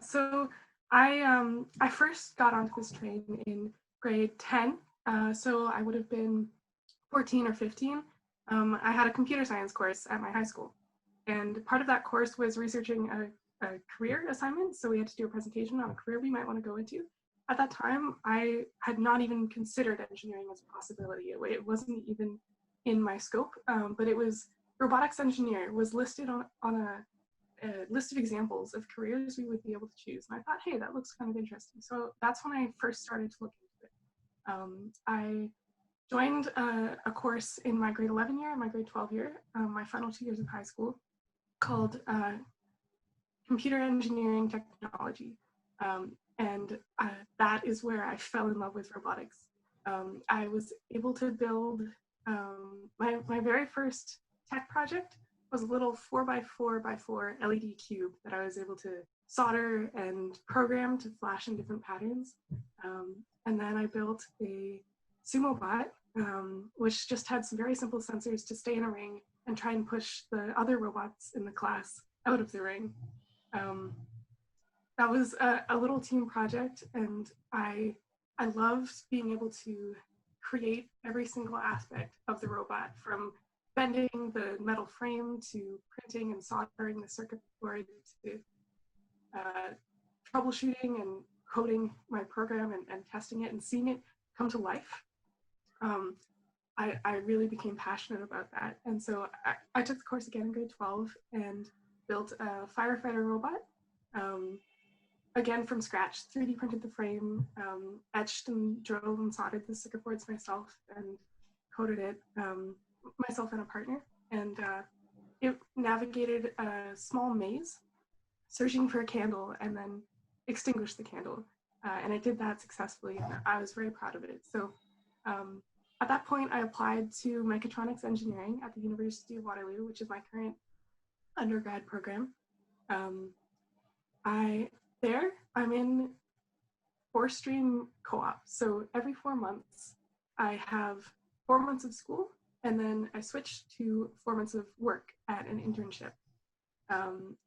So I first got onto this train in grade 10. So I would have been 14 or 15. I had a computer science course at my high school. And part of that course was researching a career assignment. So we had to do a presentation on a career we might want to go into. At that time, I had not even considered engineering as a possibility. It wasn't even in my scope, but it was robotics engineer was listed on a list of examples of careers we would be able to choose. And I thought, hey, that looks kind of interesting. So that's when I first started to look into it. I joined a course in my grade 11 year and my grade 12 year, my final 2 years of high school, called Computer Engineering Technology. And that is where I fell in love with robotics. I was able to build my very first tech project was a little 4x4x4 LED cube that I was able to solder and program to flash in different patterns. And then I built a sumo bot, which just had some very simple sensors to stay in a ring and try and push the other robots in the class out of the ring. That was a little team project, and I loved being able to create every single aspect of the robot, from bending the metal frame to printing and soldering the circuit board to troubleshooting and coding my program and testing it and seeing it come to life. I really became passionate about that. And so I took the course again in grade 12 and built a firefighter robot. Again, from scratch, 3D printed the frame, etched and drilled and soldered the circuit boards myself and coded it myself and a partner. And it navigated a small maze, searching for a candle and then extinguished the candle. And I did that successfully, and I was very proud of it. So at that point, I applied to Mechatronics Engineering at the University of Waterloo, which is my current undergrad program. I'm in 4-stream co-op. So every 4 months, I have 4 months of school, and then I switch to 4 months of work at an internship. I'm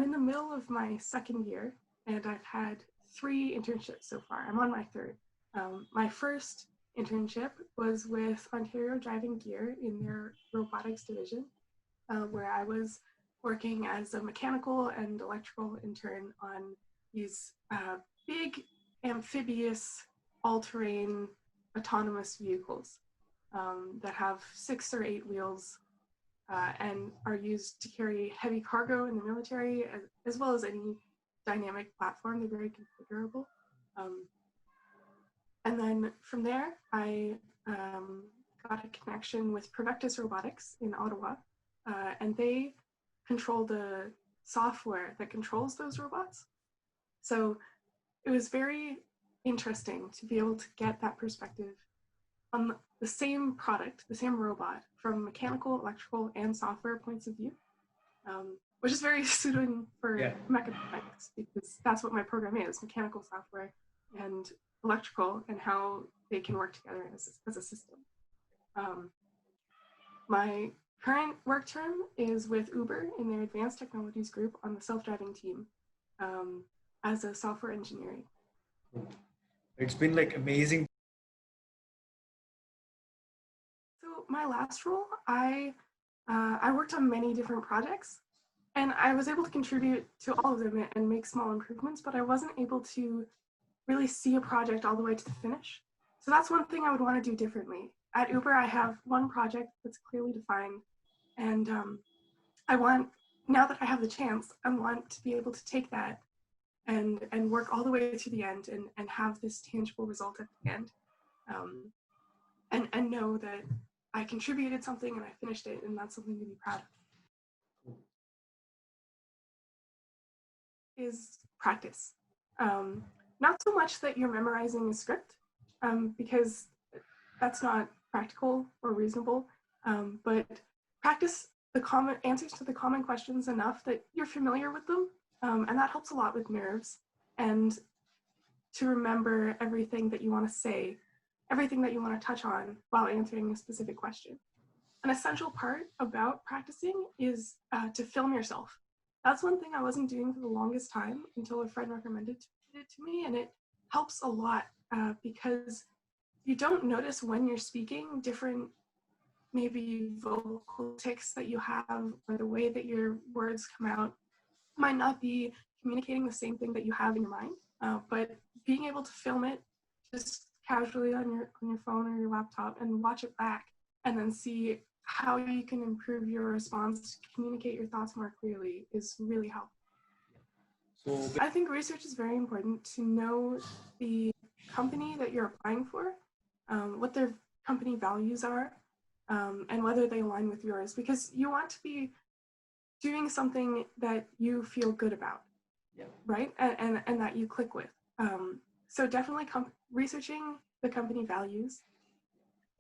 in the middle of my second year, and I've had 3 internships so far. I'm on my 3rd. My first internship was with Ontario Driving Gear in their robotics division, where I was working as a mechanical and electrical intern on these big amphibious all-terrain autonomous vehicles that have 6 or 8 wheels and are used to carry heavy cargo in the military, as well as any dynamic platform. They're very configurable. And then from there, I got a connection with Provectus Robotics in Ottawa, and they control the software that controls those robots. So it was very interesting to be able to get that perspective on the same product, the same robot, from mechanical, electrical, and software points of view, which is very suiting for mechatronics, because that's what my program is: mechanical, software, and electrical, and how they can work together as a system. My current work term is with Uber in their advanced technologies group on the self-driving team as a software engineer. It's been like amazing. So my last role, I worked on many different projects, and I was able to contribute to all of them and make small improvements, but I wasn't able to really see a project all the way to the finish. So that's one thing I would want to do differently. At Uber, I have one project that's clearly defined, and now that I have the chance, I want to be able to take that and work all the way to the end and have this tangible result at the end, and know that I contributed something and I finished it, and that's something to be proud of. Is practice. Not so much that you're memorizing a script, because that's not practical or reasonable, but practice the common answers to the common questions enough that you're familiar with them, and that helps a lot with nerves, and to remember everything that you want to say, everything that you want to touch on while answering a specific question. An essential part about practicing is to film yourself. that's one thing I wasn't doing for the longest time until a friend recommended it to me, and it helps a lot because you don't notice when you're speaking different maybe vocal tics that you have, or the way that your words come out might not be communicating the same thing that you have in your mind. But being able to film it just casually on your phone or your laptop and watch it back, and then see how you can improve your response to communicate your thoughts more clearly is really helpful. So I think research is very important to know the company that you're applying for, what their company values are, and whether they align with yours, because you want to be doing something that you feel good about, right? And that you click with. So definitely researching the company values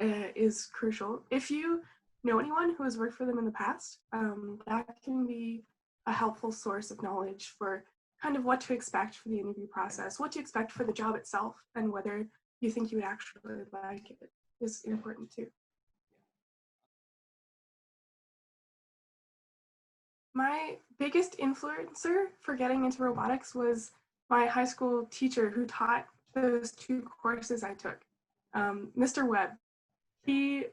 is crucial. If you know anyone who has worked for them in the past, that can be a helpful source of knowledge for kind of what to expect for the interview process, what to expect for the job itself, and whether you think you would actually like it is important too. My biggest influencer for getting into robotics was my high school teacher who taught those 2 courses I took, Mr. Webb. He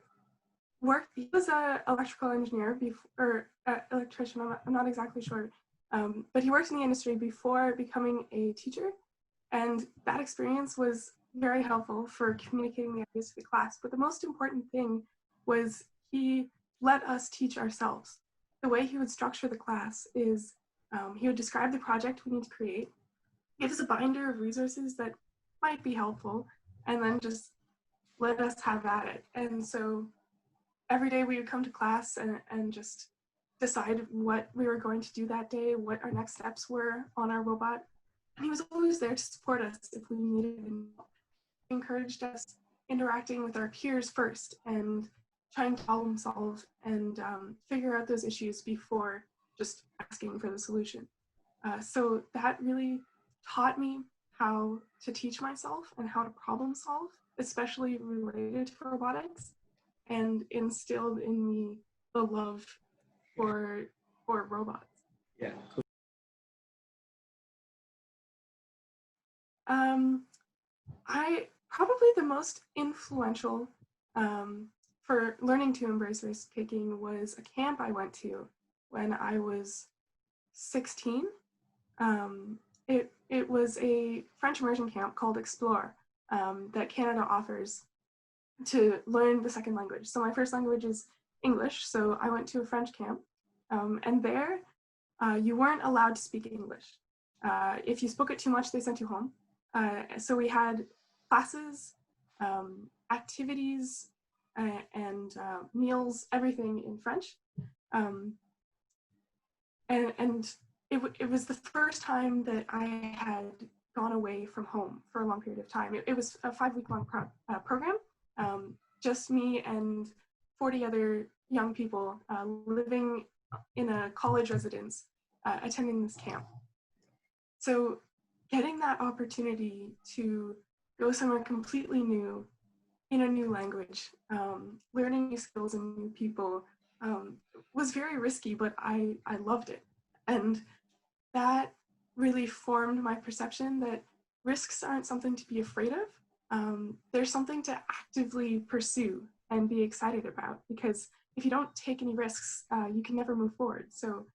was an electrical engineer or electrician, I'm not exactly sure, but he worked in the industry before becoming a teacher, and that experience was very helpful for communicating the ideas to the class. But the most important thing was he let us teach ourselves. The way he would structure the class is he would describe the project we need to create, give us a binder of resources that might be helpful, and then just let us have at it. And so every day we would come to class and just decide what we were going to do that day, what our next steps were on our robot. And he was always there to support us if we needed him. He encouraged us interacting with our peers first and trying to problem solve and figure out those issues before just asking for the solution. So that really taught me how to teach myself and how to problem solve, especially related to robotics, and instilled in me the love for robots. yeah, cool. I probably the most influential for learning to embrace risk taking was a camp I went to when I was 16. It was a French immersion camp called Explore that Canada offers to learn the second language. So my first language is English, so I went to a French camp, and there you weren't allowed to speak English. If you spoke it too much, they sent you home. So we had classes, activities, and meals, everything in French. And it was the first time that I had gone away from home for a long period of time. It was a 5-week-long program, just me and 40 other young people living in a college residence attending this camp. So getting that opportunity to go somewhere completely new, in a new language, learning new skills and new people was very risky, but I loved it. And that really formed my perception that risks aren't something to be afraid of. They're something to actively pursue and be excited about, because if you don't take any risks, you can never move forward. So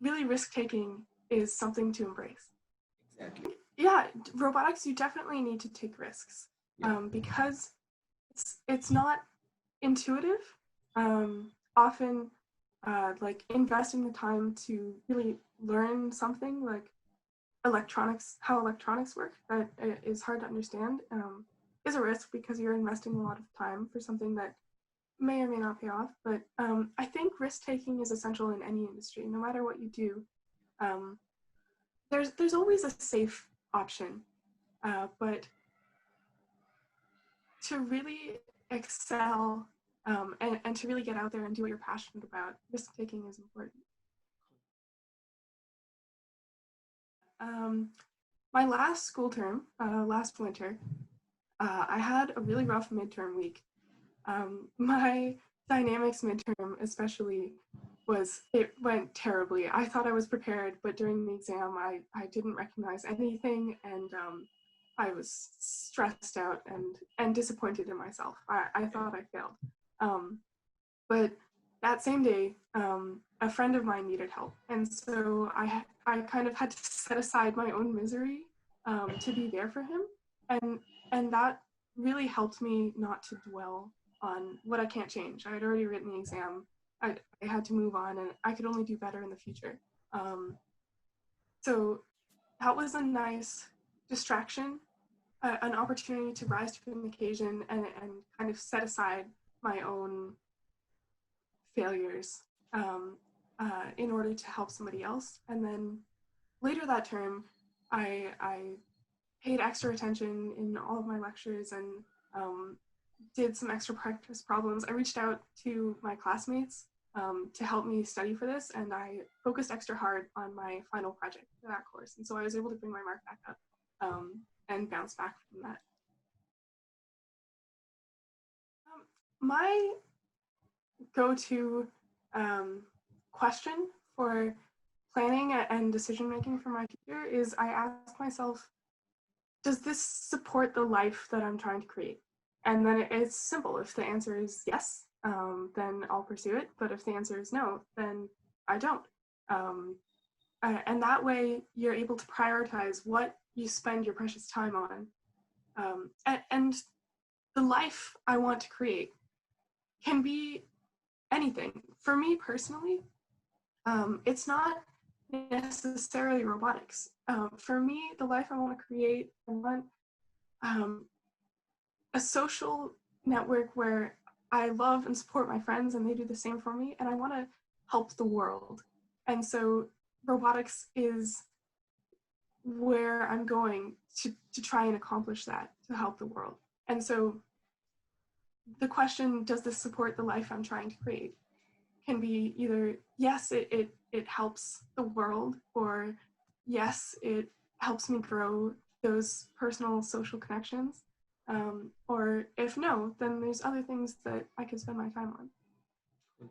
really risk-taking is something to embrace. Exactly. Yeah, robotics, you definitely need to take risks because it's not intuitive. Often, like investing the time to really learn something like electronics, how electronics work, that is hard to understand, is a risk because you're investing a lot of time for something that may or may not pay off. But I think risk-taking is essential in any industry, no matter what you do. There's always a safe option, but to really excel and to really get out there and do what you're passionate about, risk-taking is important. My last school term, last winter, I had a really rough midterm week. My dynamics midterm especially it went terribly. I thought I was prepared, but during the exam, I didn't recognize anything, and I was stressed out and disappointed in myself. I thought I failed. But that same day, a friend of mine needed help, and so I kind of had to set aside my own misery to be there for him, and that really helped me not to dwell on what I can't change. I had already written the exam. I had to move on, and I could only do better in the future. So that was a nice distraction, an opportunity to rise to an occasion and kind of set aside my own failures in order to help somebody else. And then later that term, I paid extra attention in all of my lectures and did some extra practice problems. I reached out to my classmates to help me study for this, and I focused extra hard on my final project for that course. And so I was able to bring my mark back up and bounce back from that. My go-to question for planning and decision making for my future is I ask myself, does this support the life that I'm trying to create? And then it's simple. If the answer is yes, then I'll pursue it. But if the answer is no, then I don't. And that way you're able to prioritize what you spend your precious time on. And the life I want to create can be anything. For me personally, it's not necessarily robotics. For me, the life I want to create, I want a social network where I love and support my friends and they do the same for me, and I want to help the world. And so robotics is where I'm going to try and accomplish that, to help the world. And so the question, does this support the life I'm trying to create, can be either yes, it helps the world, or yes, it helps me grow those personal social connections, or if no, then there's other things that I could spend my time on.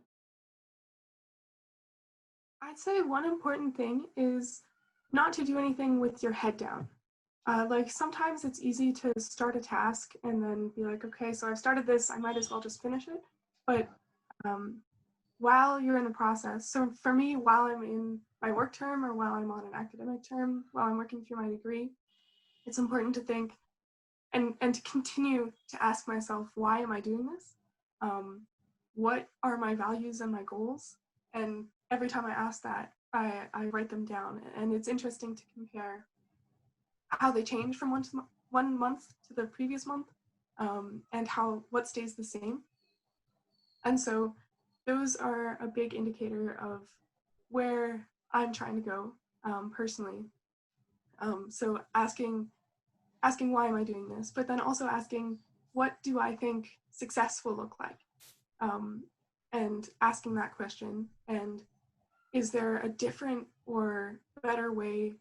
I'd say one important thing is not to do anything with your head down. Like sometimes it's easy to start a task and then be like, okay, so I've started this, I might as well just finish it. But while you're in the process, so for me, while I'm in my work term or while I'm on an academic term, while I'm working through my degree, it's important to think and to continue to ask myself, why am I doing this? What are my values and my goals? And every time I ask that, I write them down. And it's interesting to compare how they change from one month to the previous month, and what stays the same. And so those are a big indicator of where I'm trying to go personally. So asking why am I doing this, but then also asking, what do I think success will look like? And asking that question, and is there a different or better way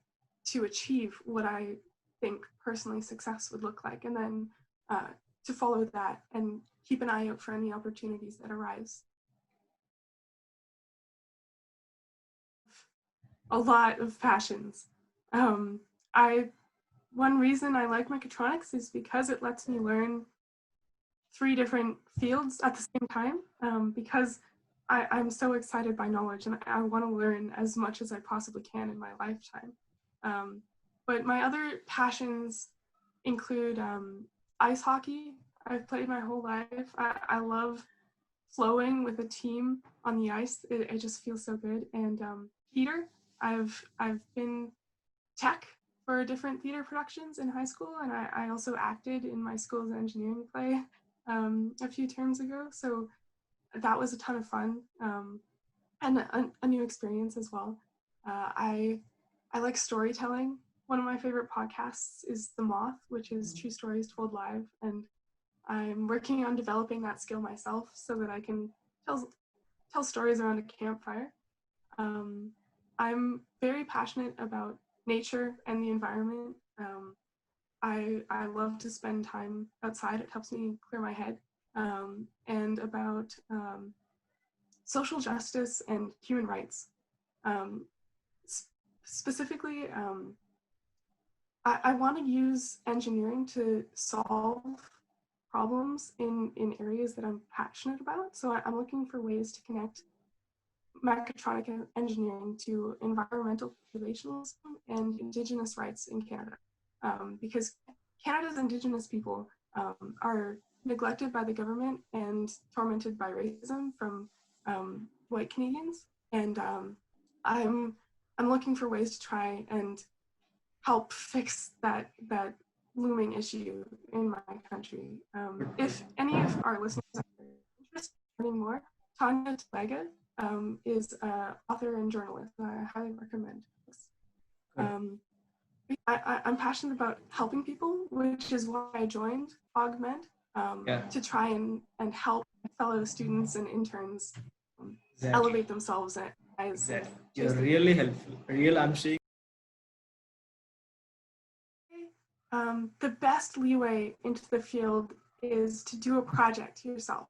to achieve what I think personally success would look like? And then to follow that and keep an eye out for any opportunities that arise. A lot of passions. One reason I like mechatronics is because it lets me learn 3 different fields at the same time, because I'm so excited by knowledge and I want to learn as much as I possibly can in my lifetime. But my other passions include ice hockey. I've played my whole life. I love flowing with a team on the ice. It just feels so good. And theater, I've been tech for different theater productions in high school, and I also acted in my school's engineering play a few terms ago. So that was a ton of fun, and a new experience as well. I like storytelling. One of my favorite podcasts is The Moth, which is true stories told live, and I'm working on developing that skill myself so that I can tell stories around a campfire. I'm very passionate about nature and the environment. I love to spend time outside. It helps me clear my head. And about social justice and human rights. Specifically, I want to use engineering to solve problems in areas that I'm passionate about. So I'm looking for ways to connect mechatronic engineering to environmental populationalism and Indigenous rights in Canada. Because Canada's Indigenous people are neglected by the government and tormented by racism from white Canadians. And I'm looking for ways to try and help fix that looming issue in my country. If any of our listeners are interested in learning more, Tanya Talega is an author and journalist. I highly recommend this. I'm passionate about helping people, which is why I joined Augment to try and help fellow students and interns elevate themselves as You're really helpful. I'm saying the best leeway into the field is to do a project yourself.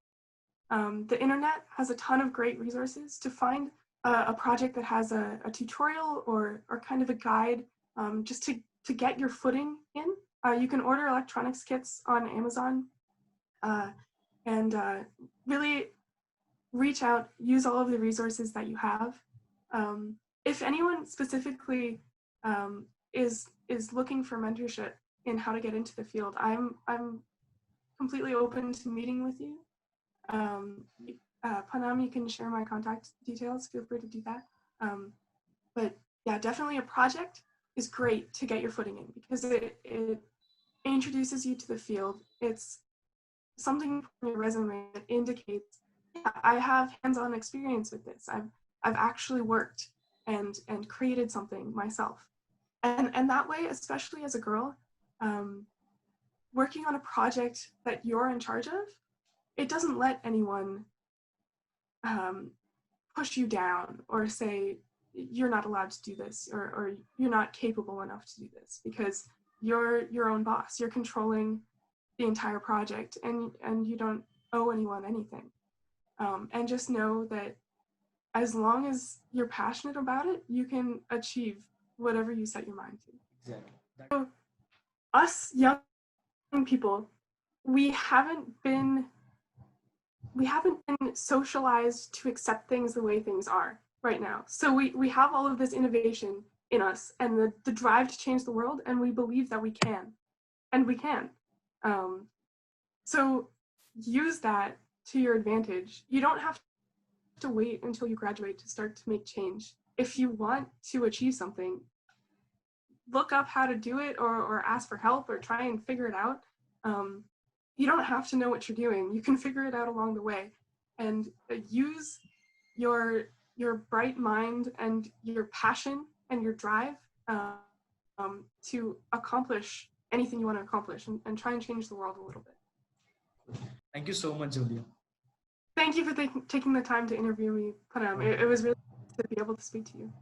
The internet has a ton of great resources to find a project that has a tutorial or kind of a guide just to get your footing in. You can order electronics kits on Amazon and really reach out, use all of the resources that you have. If anyone specifically is looking for mentorship in how to get into the field, I'm completely open to meeting with you. Panam, you can share my contact details. Feel free to do that. But yeah, definitely a project is great to get your footing in because it introduces you to the field. It's something on your resume that indicates, yeah, I have hands-on experience with this. I've actually worked and created something myself. And that way, especially as a girl, working on a project that you're in charge of, it doesn't let anyone push you down or say you're not allowed to do this or you're not capable enough to do this, because you're your own boss. You're controlling the entire project and you don't owe anyone anything. And just know that as long as you're passionate about it, you can achieve whatever you set your mind to. exactly. So us young people, we haven't been socialized to accept things the way things are right now. So we have all of this innovation in us and the drive to change the world, and we believe that we can, and we can. So use that to your advantage. You don't have to wait until you graduate to start to make change. If you want to achieve something, look up how to do it or ask for help or try and figure it out. You don't have to know what you're doing. You can figure it out along the way, and use your bright mind and your passion and your drive to accomplish anything you want to accomplish and try and change the world a little bit. Thank you so much, Julia. Thank you for taking the time to interview me, Panam. It was really good to be able to speak to you.